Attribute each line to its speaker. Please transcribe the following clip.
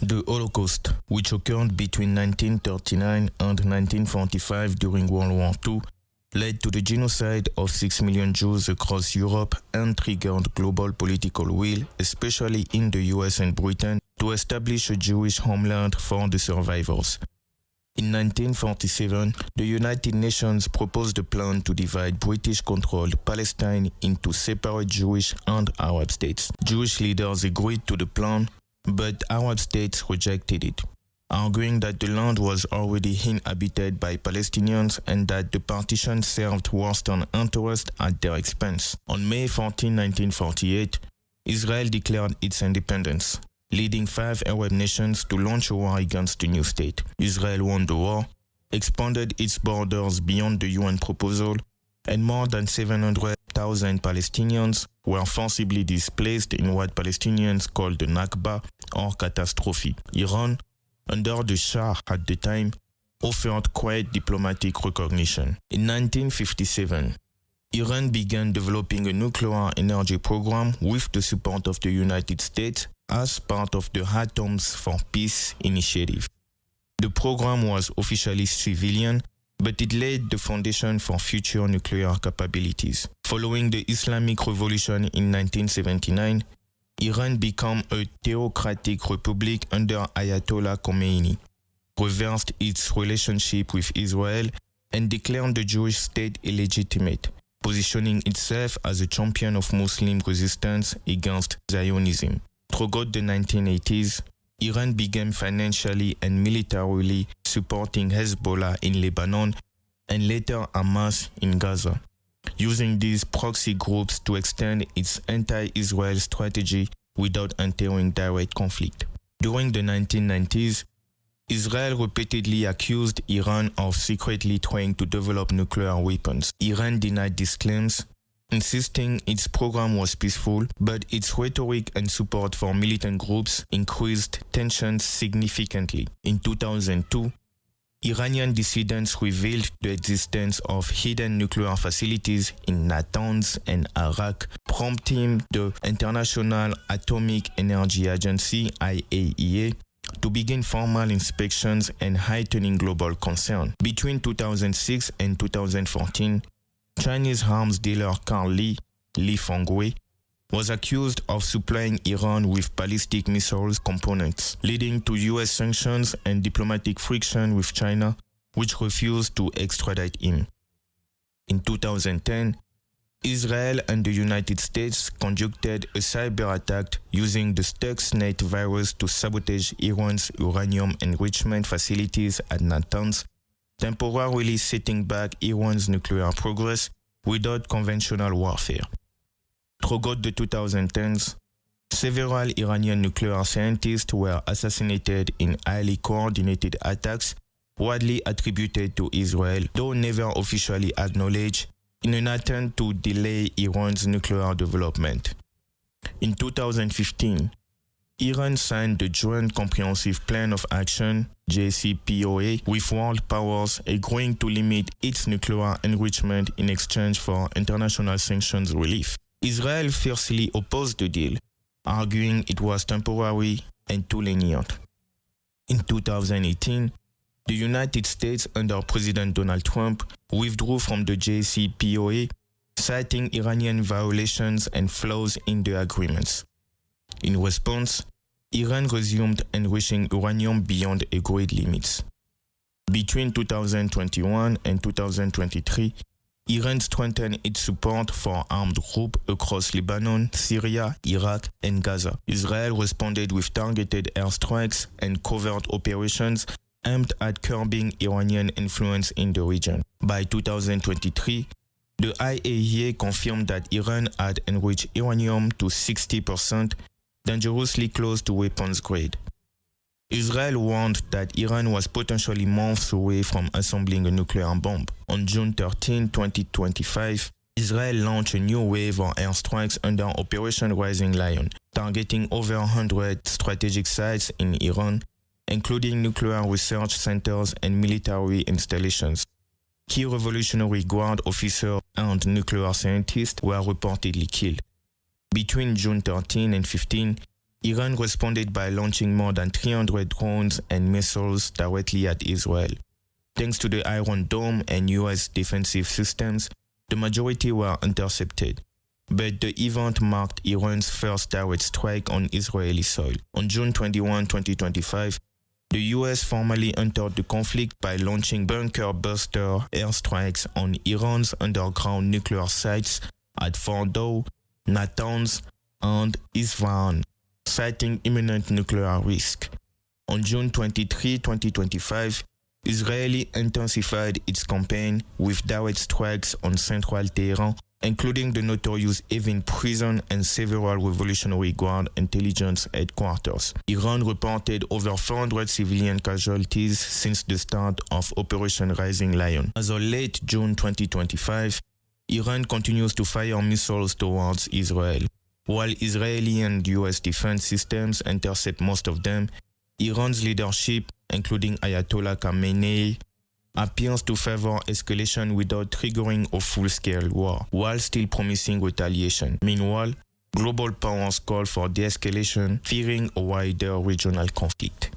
Speaker 1: The Holocaust, which occurred between 1939 and 1945 during World War II, led to the genocide of 6 million Jews across Europe and triggered global political will, especially in the US and Britain, to establish a Jewish homeland for the survivors. In 1947, the United Nations proposed a plan to divide British-controlled Palestine into separate Jewish and Arab states. Jewish leaders agreed to the plan, but Arab states rejected it, arguing that the land was already inhabited by Palestinians and that the partition served Western interests at their expense. On May 14, 1948, Israel declared its independence, leading 5 Arab nations to launch a war against the new state. Israel won the war, expanded its borders beyond the UN proposal, and more than 700,000 Palestinians were forcibly displaced in what Palestinians called the Nakba or catastrophe. Iran, under the Shah at the time, offered quiet diplomatic recognition. In 1957, Iran began developing a nuclear energy program with the support of the United States as part of the Atoms for Peace initiative. The program was officially civilian, but it laid the foundation for future nuclear capabilities. Following the Islamic Revolution in 1979, Iran became a theocratic republic under Ayatollah Khomeini, reversed its relationship with Israel, and declared the Jewish state illegitimate, positioning itself as a champion of Muslim resistance against Zionism. Throughout the 1980s, Iran began financially and militarily supporting Hezbollah in Lebanon and later Hamas in Gaza, using these proxy groups to extend its anti-Israel strategy without entering direct conflict. During the 1990s, Israel repeatedly accused Iran of secretly trying to develop nuclear weapons. Iran denied these claims, insisting its program was peaceful, but its rhetoric and support for militant groups increased tensions significantly. In 2002, Iranian dissidents revealed the existence of hidden nuclear facilities in Natanz and Iraq, prompting the International Atomic Energy Agency (IAEA) to begin formal inspections and heightening global concern. Between 2006 and 2014, Chinese arms dealer Carl Li Fengwei, was accused of supplying Iran with ballistic missiles components, leading to US sanctions and diplomatic friction with China, which refused to extradite him. In 2010, Israel and the United States conducted a cyber attack using the Stuxnet virus to sabotage Iran's uranium enrichment facilities at Natanz, temporarily setting back Iran's nuclear progress without conventional warfare. Throughout the 2010s, several Iranian nuclear scientists were assassinated in highly coordinated attacks widely attributed to Israel, though never officially acknowledged, in an attempt to delay Iran's nuclear development. In 2015, Iran signed the Joint Comprehensive Plan of Action (JCPOA) with world powers, agreeing to limit its nuclear enrichment in exchange for international sanctions relief. Israel fiercely opposed the deal, arguing it was temporary and too lenient. In 2018, the United States under President Donald Trump withdrew from the JCPOA, citing Iranian violations and flaws in the agreements. In response, Iran resumed enriching uranium beyond agreed limits. Between 2021 and 2023, Iran strengthened its support for armed groups across Lebanon, Syria, Iraq, and Gaza. Israel responded with targeted airstrikes and covert operations aimed at curbing Iranian influence in the region. By 2023, the IAEA confirmed that Iran had enriched uranium to 60%, dangerously close to weapons grade. Israel warned that Iran was potentially months away from assembling a nuclear bomb. On June 13, 2025, Israel launched a new wave of airstrikes under Operation Rising Lion, targeting over 100 strategic sites in Iran, including nuclear research centers and military installations. Key Revolutionary Guard officers and nuclear scientists were reportedly killed. Between June 13 and 15, Iran responded by launching more than 300 drones and missiles directly at Israel. Thanks to the Iron Dome and US defensive systems, the majority were intercepted. But the event marked Iran's first direct strike on Israeli soil. On June 21, 2025, the US formally entered the conflict by launching bunker-buster airstrikes on Iran's underground nuclear sites at Fordow, Natanz, and Isfahan, citing imminent nuclear risk. On June 23, 2025, Israel intensified its campaign with direct strikes on central Tehran, including the notorious Evin prison and several Revolutionary Guard intelligence headquarters. Iran reported over 400 civilian casualties since the start of Operation Rising Lion. As of late June 2025, Iran continues to fire missiles towards Israel. While Israeli and US defense systems intercept most of them, Iran's leadership, including Ayatollah Khamenei, appears to favor escalation without triggering a full-scale war, while still promising retaliation. Meanwhile, global powers call for de-escalation, fearing a wider regional conflict.